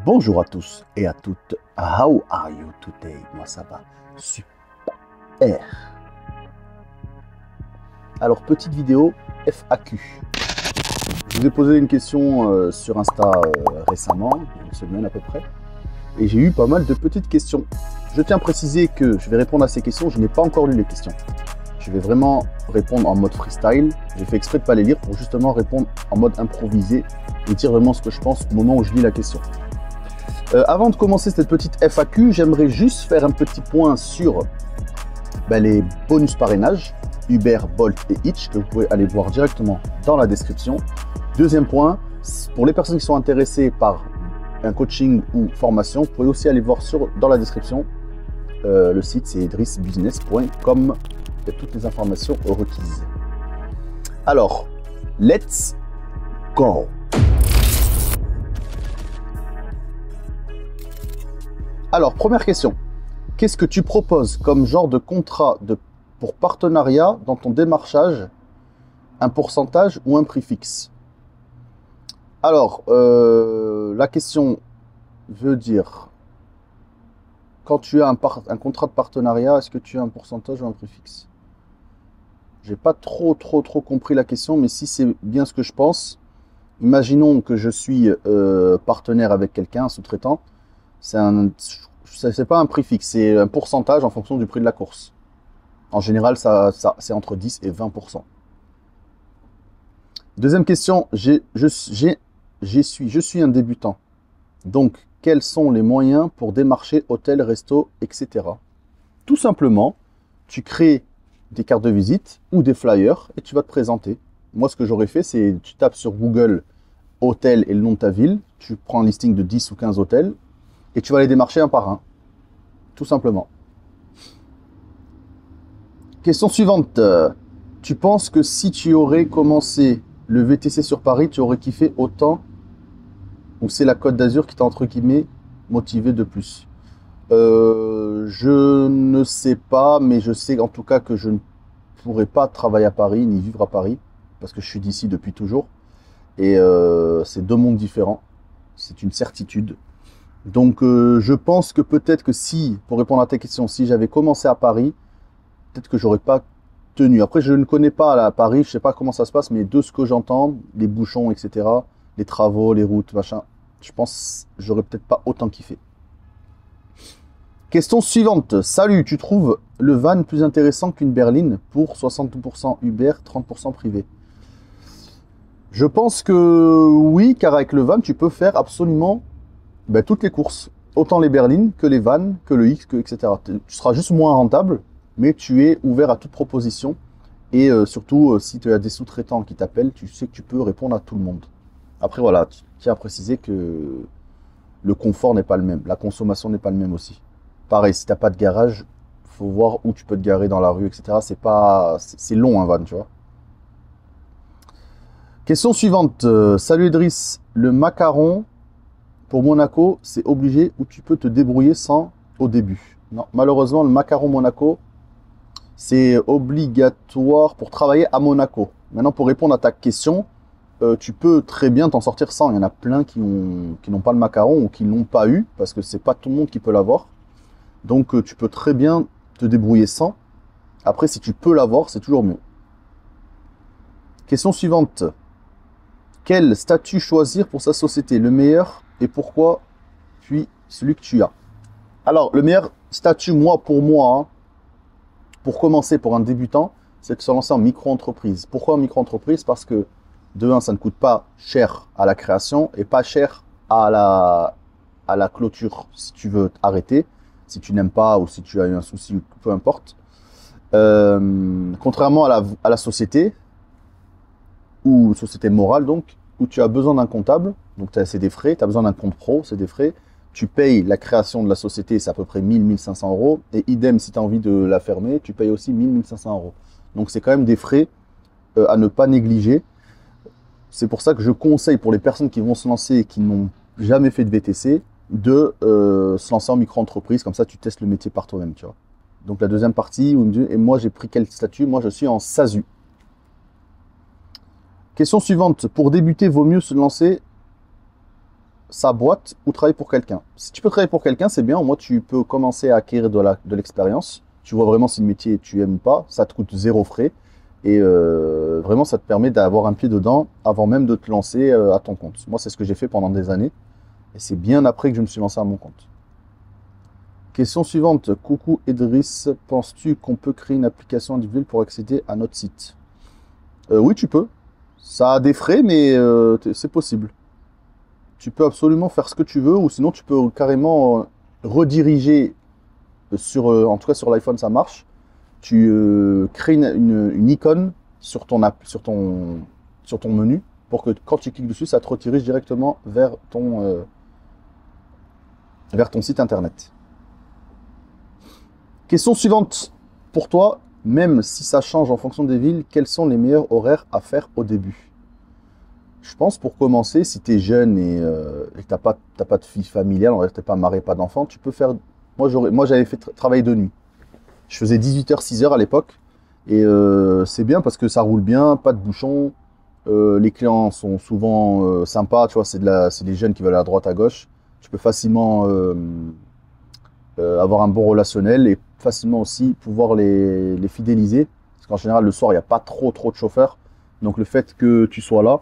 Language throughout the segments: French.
Bonjour à tous et à toutes. How are you today? Moi ça va super. Alors petite vidéo FAQ. Je vous ai posé une question sur Insta récemment, une semaine à peu près, et j'ai eu pas mal de petites questions. Je tiens à préciser que je vais répondre à ces questions, je n'ai pas encore lu les questions. Je vais vraiment répondre en mode freestyle. J'ai fait exprès de ne pas les lire pour justement répondre en mode improvisé et dire vraiment ce que je pense au moment où je lis la question. Avant de commencer cette petite FAQ, j'aimerais juste faire un petit point sur les bonus parrainage, Uber, Bolt et Hitch, que vous pouvez aller voir directement dans la description. Deuxième point, pour les personnes qui sont intéressées par un coaching ou formation, vous pouvez aussi aller voir dans la description. Le site c'est idrissbusiness.com. Il y a toutes les informations requises. Alors, let's go! Alors, première question. Qu'est-ce que tu proposes comme genre de contrat pour partenariat dans ton démarchage? Un pourcentage ou un prix fixe? Alors, la question veut dire, quand tu as un contrat de partenariat, est-ce que tu as un pourcentage ou un prix fixe? J'ai pas trop compris la question, mais si c'est bien ce que je pense, imaginons que je suis partenaire avec quelqu'un, sous-traitant, c'est pas un prix fixe, c'est un pourcentage en fonction du prix de la course. En général, c'est entre 10 et 20%. Deuxième question, je suis un débutant. Donc, quels sont les moyens pour démarcher hôtel, resto, etc. Tout simplement, tu crées des cartes de visite ou des flyers et tu vas te présenter. Moi, ce que j'aurais fait, c'est tu tapes sur Google hôtel et le nom de ta ville, tu prends un listing de 10 ou 15 hôtels et tu vas les démarcher un par un. Tout simplement. Question suivante. Tu penses que si tu aurais commencé le VTC sur Paris, tu aurais kiffé autant ou c'est la Côte d'Azur qui t'a entre guillemets motivé de plus? Je ne sais pas, mais je sais en tout cas que je ne pourrais pas travailler à Paris ni vivre à Paris parce que je suis d'ici depuis toujours et c'est deux mondes différents, c'est une certitude. Donc je pense que peut-être que si, pour répondre à ta question, si j'avais commencé à Paris, peut-être que j'aurais pas tenu. Après je ne connais pas là, à Paris, je sais pas comment ça se passe, mais de ce que j'entends, les bouchons, etc., les travaux, les routes, machin, je pense que j'aurais peut-être pas autant kiffé. Question suivante. Salut, tu trouves le van plus intéressant qu'une berline pour 60% Uber, 30% privé? Je pense que oui, car avec le van, tu peux faire absolument toutes les courses. Autant les berlines que les vannes, que le X, etc. Tu seras juste moins rentable, mais tu es ouvert à toute proposition. Et surtout, si tu as des sous-traitants qui t'appellent, tu sais que tu peux répondre à tout le monde. Après, voilà, tu tiens à préciser que le confort n'est pas le même. La consommation n'est pas le même aussi. Pareil, si tu n'as pas de garage, il faut voir où tu peux te garer dans la rue, etc. C'est long un van, tu vois. Question suivante. Salut Idriss, le macaron pour Monaco, c'est obligé ou tu peux te débrouiller sans au début? Non, malheureusement, le macaron Monaco, c'est obligatoire pour travailler à Monaco. Maintenant, pour répondre à ta question, tu peux très bien t'en sortir sans. Il y en a plein qui n'ont pas le macaron ou qui ne l'ont pas eu parce que c'est pas tout le monde qui peut l'avoir. Donc, tu peux très bien te débrouiller sans. Après, si tu peux l'avoir, c'est toujours mieux. Question suivante. Quel statut choisir pour sa société? Le meilleur et pourquoi? Puis celui que tu as. Alors, le meilleur statut, pour commencer, pour un débutant, c'est de se lancer en micro-entreprise. Pourquoi en micro-entreprise? Parce que, de un, ça ne coûte pas cher à la création et pas cher à la clôture si tu veux arrêter, si tu n'aimes pas ou si tu as eu un souci, peu importe. Contrairement à la société, ou société morale donc, où tu as besoin d'un comptable, donc c'est des frais, tu as besoin d'un compte pro, c'est des frais, tu payes la création de la société, c'est à peu près 1000-1500 euros, et idem si tu as envie de la fermer, tu payes aussi 1000-1500 euros. Donc c'est quand même des frais à ne pas négliger. C'est pour ça que je conseille pour les personnes qui vont se lancer et qui n'ont jamais fait de VTC, de se lancer en micro-entreprise, comme ça tu testes le métier par toi-même, tu vois. Donc la deuxième partie, où il me dit, et moi j'ai pris quel statut? Moi je suis en SASU. Question suivante. Pour débuter, vaut mieux se lancer sa boîte ou travailler pour quelqu'un. Si tu peux travailler pour quelqu'un, c'est bien. Au moins, tu peux commencer à acquérir de l'expérience. Tu vois vraiment si le métier tu aimes ou pas. Ça te coûte zéro frais. Et vraiment, ça te permet d'avoir un pied dedans avant même de te lancer à ton compte. Moi, c'est ce que j'ai fait pendant des années. Et c'est bien après que je me suis lancé à mon compte. Question suivante. Coucou Idriss, penses-tu qu'on peut créer une application individuelle pour accéder à notre site? Oui, tu peux. Ça a des frais, mais c'est possible. Tu peux absolument faire ce que tu veux, ou sinon tu peux carrément rediriger sur, en tout cas sur l'iPhone, ça marche. Tu crées une icône sur ton menu pour que quand tu cliques dessus, ça te redirige directement vers ton site internet. Question suivante. Pour toi, même si ça change en fonction des villes, quels sont les meilleurs horaires à faire au début? Je pense pour commencer, si tu es jeune et que tu n'as pas de vie familiale, tu n'es pas marié, pas d'enfant, tu peux faire... Moi, j'avais fait travailler de nuit. Je faisais 18h, 6h à l'époque. Et c'est bien parce que ça roule bien, pas de bouchons. Les clients sont souvent sympas, tu vois, c'est des jeunes qui veulent aller à droite, à gauche. Tu peux facilement avoir un bon relationnel et facilement aussi pouvoir les fidéliser. Parce qu'en général, le soir, il n'y a pas trop de chauffeurs. Donc le fait que tu sois là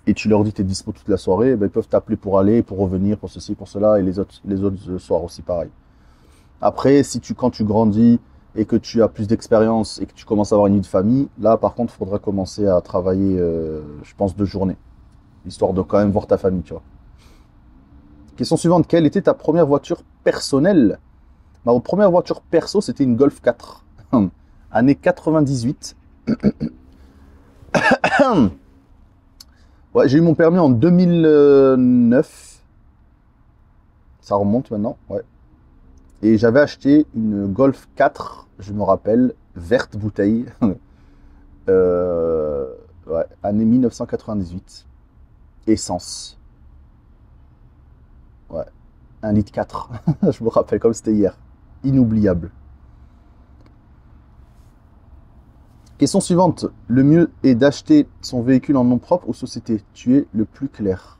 et tu leur dis que tu es dispo toute la soirée, ben, ils peuvent t'appeler pour aller, pour revenir, pour ceci, pour cela, et les autres soirs aussi pareil. Après, quand tu grandis et que tu as plus d'expérience et que tu commences à avoir une vie de famille, là par contre, il faudra commencer à travailler, je pense, 2 journées. Histoire de quand même voir ta famille, tu vois. Question suivante, quelle était ta première voiture personnelle? Ma première voiture perso, c'était une Golf 4. Année 98. Ouais, j'ai eu mon permis en 2009. Ça remonte maintenant, ouais. Et j'avais acheté une Golf 4, je me rappelle, verte bouteille. Ouais, année 1998. Essence. Ouais, 1,4 litre. Je me rappelle comme c'était hier. Inoubliable. Question suivante. Le mieux est d'acheter son véhicule en nom propre ou société? Tu es le plus clair.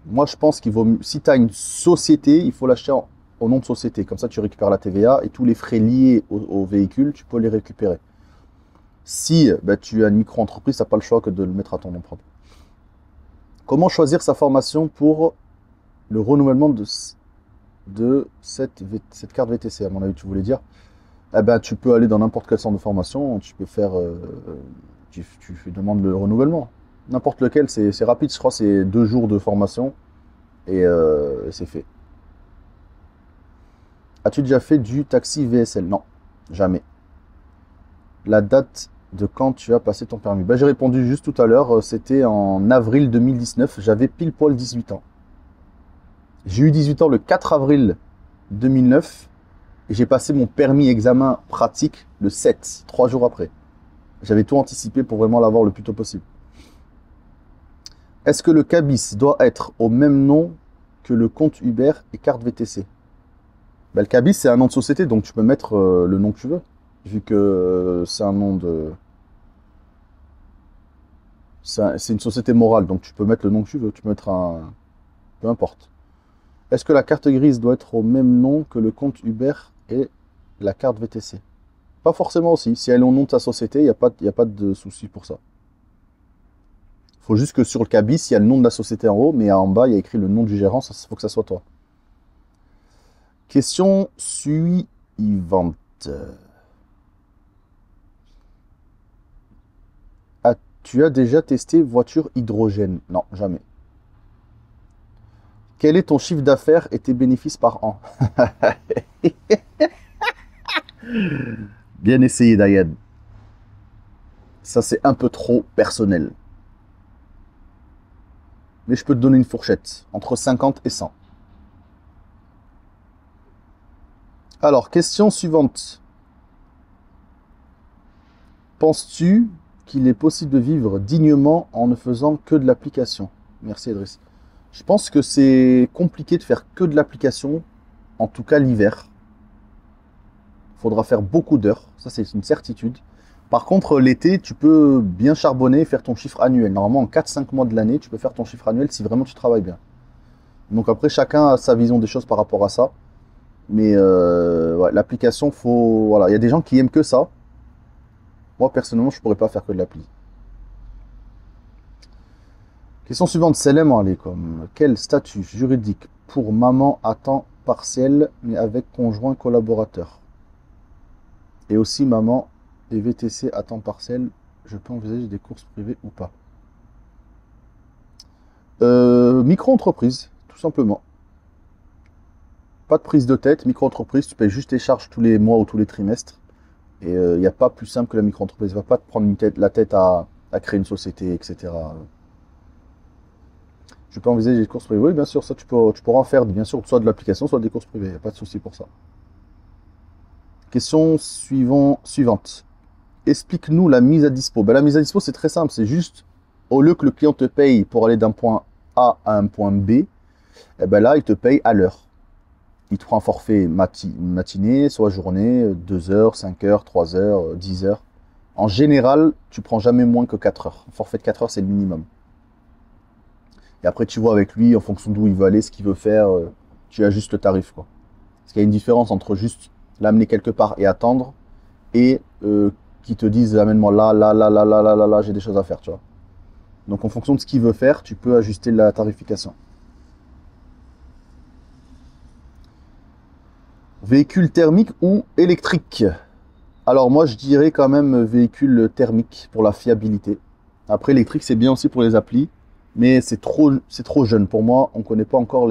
Moi, je pense qu'il vaut mieux. Si tu as une société, il faut l'acheter au nom de société. Comme ça, tu récupères la TVA et tous les frais liés au véhicule, tu peux les récupérer. Si tu as une micro-entreprise, tu n'as pas le choix que de le mettre à ton nom propre. Comment choisir sa formation pour le renouvellement de cette carte VTC? À mon avis, tu voulais dire. Eh ben, tu peux aller dans n'importe quel centre de formation, tu peux faire, tu demandes le renouvellement. N'importe lequel, c'est rapide, je crois, c'est 2 jours de formation et c'est fait. As-tu déjà fait du taxi VSL? Non, jamais. La date de quand tu as passé ton permis? Ben, j'ai répondu juste tout à l'heure, c'était en avril 2019, j'avais pile poil 18 ans. J'ai eu 18 ans le 4 avril 2009. Et j'ai passé mon permis examen pratique le 7, 3 jours après. J'avais tout anticipé pour vraiment l'avoir le plus tôt possible. Est-ce que le cabis doit être au même nom que le compte Uber et carte VTC? Ben, le cabis, c'est un nom de société, donc tu peux mettre le nom que tu veux. Vu que c'est un nom de... C'est une société morale, donc tu peux mettre le nom que tu veux. Tu peux mettre un... Peu importe. Est-ce que la carte grise doit être au même nom que le compte Uber et la carte VTC? Pas forcément aussi. Si elle est au nom de ta société, il n'y a pas de souci pour ça. Il faut juste que sur le cabis, il y a le nom de la société en haut, mais en bas, il y a écrit le nom du gérant. Il faut que ça soit toi. Question suivante. Tu as déjà testé voiture hydrogène? Non, jamais. Quel est ton chiffre d'affaires et tes bénéfices par an? Bien essayé, Dayad. Ça, c'est un peu trop personnel. Mais je peux te donner une fourchette, entre 50 et 100. Alors, question suivante. Penses-tu qu'il est possible de vivre dignement en ne faisant que de l'application? Merci, Idriss. Je pense que c'est compliqué de faire que de l'application, en tout cas l'hiver. Il faudra faire beaucoup d'heures, ça c'est une certitude. Par contre, l'été, tu peux bien charbonner et faire ton chiffre annuel. Normalement, en 4-5 mois de l'année, tu peux faire ton chiffre annuel si vraiment tu travailles bien. Donc après, chacun a sa vision des choses par rapport à ça. Mais ouais, l'application, faut... Voilà, il y a des gens qui aiment que ça. Moi, personnellement, je pourrais pas faire que de l'appli. Question suivante, Salam alaikum. Quel statut juridique pour maman à temps partiel, mais avec conjoint collaborateur? Et aussi maman et VTC à temps partiel, je peux envisager des courses privées ou pas? Micro-entreprise, tout simplement. Pas de prise de tête, micro-entreprise, tu payes juste tes charges tous les mois ou tous les trimestres. Et il n'y a pas plus simple que la micro-entreprise. Il ne va pas te prendre la tête à créer une société, etc. Je peux envisager des courses privées. Oui, bien sûr, ça tu pourras en faire, bien sûr, soit de l'application, soit des courses privées. Il n'y a pas de souci pour ça. Question suivante. Explique-nous la mise à dispo. Ben, la mise à dispo, c'est très simple. C'est juste, au lieu que le client te paye pour aller d'un point A à un point B, eh ben là, il te paye à l'heure. Il te prend un forfait matinée, soit journée, 2 heures, 5 heures, 3 heures, 10 heures. En général, tu prends jamais moins que 4 heures. Un forfait de 4 heures, c'est le minimum. Et après, tu vois avec lui, en fonction d'où il veut aller, ce qu'il veut faire, tu ajustes le tarif, quoi. Parce qu'il y a une différence entre juste l'amener quelque part et attendre, et qui te disent amène-moi là, j'ai des choses à faire, tu vois. Donc en fonction de ce qu'il veut faire, tu peux ajuster la tarification. Véhicule thermique ou électrique? Alors moi je dirais quand même véhicule thermique pour la fiabilité. Après électrique c'est bien aussi pour les applis, mais c'est trop jeune pour moi. On ne connaît pas encore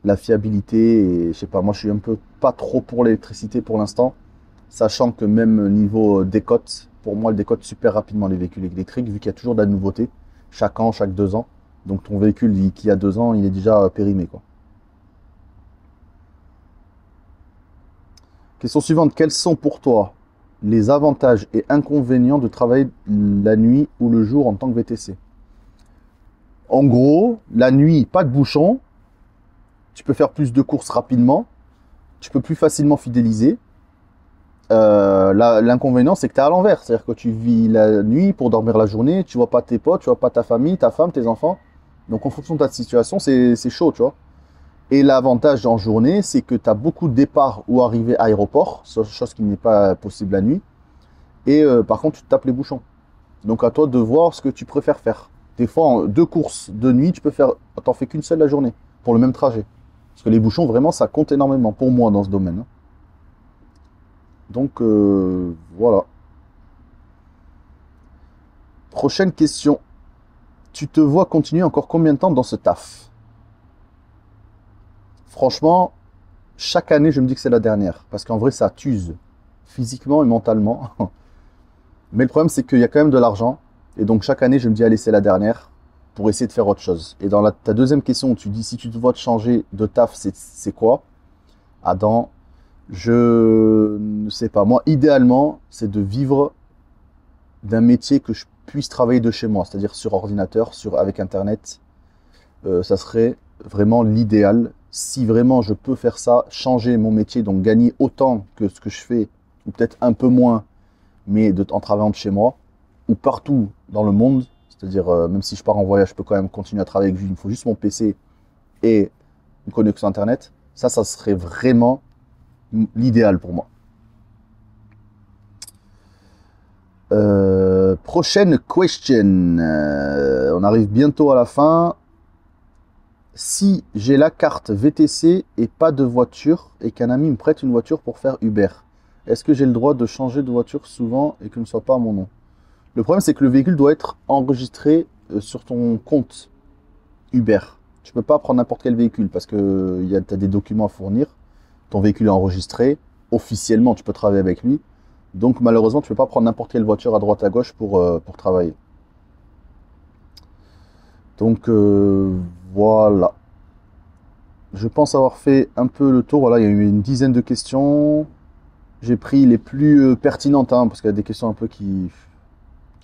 la fiabilité. Et, je sais pas, moi je suis un peu pas trop pour l'électricité pour l'instant. Sachant que même niveau décote, pour moi, elle décote super rapidement les véhicules électriques, vu qu'il y a toujours de la nouveauté, chaque an, chaque 2 ans. Donc ton véhicule qui a 2 ans, il est déjà périmé, quoi. Question suivante, quels sont pour toi les avantages et inconvénients de travailler la nuit ou le jour en tant que VTC? En gros, la nuit, pas de bouchon, tu peux faire plus de courses rapidement, tu peux plus facilement fidéliser. L'inconvénient, c'est que tu es à l'envers. C'est-à-dire que tu vis la nuit pour dormir la journée, tu vois pas tes potes, tu vois pas ta famille, ta femme, tes enfants. Donc en fonction de ta situation, c'est chaud, tu vois. Et l'avantage en journée, c'est que tu as beaucoup de départs ou arrivées à aéroport, chose qui n'est pas possible la nuit. Et par contre, tu te tapes les bouchons. Donc à toi de voir ce que tu préfères faire. Des fois, en 2 courses de nuit, t'en fais qu'une seule la journée pour le même trajet. Parce que les bouchons, vraiment, ça compte énormément pour moi dans ce domaine, hein. Donc voilà. Prochaine question. Tu te vois continuer encore combien de temps dans ce taf? Franchement, chaque année, je me dis que c'est la dernière. Parce qu'en vrai, ça t'use physiquement et mentalement. Mais le problème, c'est qu'il y a quand même de l'argent. Et donc, chaque année, je me dis, allez, c'est la dernière pour essayer de faire autre chose. Et dans ta deuxième question, où tu dis, si tu te vois te changer de taf, c'est quoi? Adam, je ne sais pas. Moi, idéalement, c'est de vivre d'un métier que je puisse travailler de chez moi, c'est-à-dire sur ordinateur, avec Internet. Ça serait vraiment l'idéal. Si vraiment je peux faire ça, changer mon métier, donc gagner autant que ce que je fais, ou peut-être un peu moins, mais en travaillant de chez moi, ou partout dans le monde, c'est-à-dire même si je pars en voyage, je peux quand même continuer à travailler avec lui, il me faut juste mon PC et une connexion Internet. Ça serait vraiment l'idéal pour moi. Prochaine question. On arrive bientôt à la fin. Si j'ai la carte VTC et pas de voiture et qu'un ami me prête une voiture pour faire Uber, est-ce que j'ai le droit de changer de voiture souvent et que ne soit pas à mon nom? Le problème, c'est que le véhicule doit être enregistré sur ton compte Uber. Tu ne peux pas prendre n'importe quel véhicule parce que tu as des documents à fournir. Ton véhicule est enregistré. Officiellement, tu peux travailler avec lui. Donc malheureusement, tu ne peux pas prendre n'importe quelle voiture à droite à gauche pour travailler. Donc voilà. Je pense avoir fait un peu le tour. Voilà, il y a eu une dizaine de questions. J'ai pris les plus pertinentes, hein, parce qu'il y a des questions un peu qui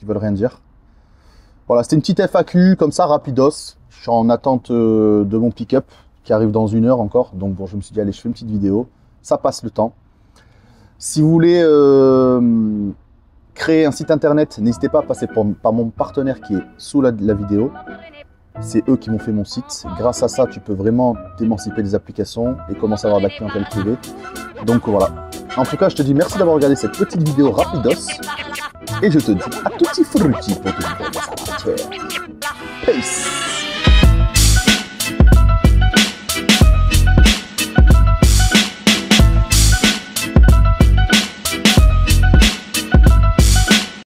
veulent rien dire. Voilà, c'était une petite FAQ comme ça, rapidos. Je suis en attente de mon pick-up qui arrive dans 1 heure encore. Donc bon, je me suis dit, allez, je fais une petite vidéo. Ça passe le temps. Si vous voulez créer un site internet, n'hésitez pas à passer par mon partenaire qui est sous la vidéo. C'est eux qui m'ont fait mon site. Grâce à ça, tu peux vraiment t'émanciper des applications et commencer à avoir de la clientèle privée. Donc voilà. En tout cas, je te dis merci d'avoir regardé cette petite vidéo rapidos. Et je te dis à tutti frutti pour tes nouvelles aventures. Peace!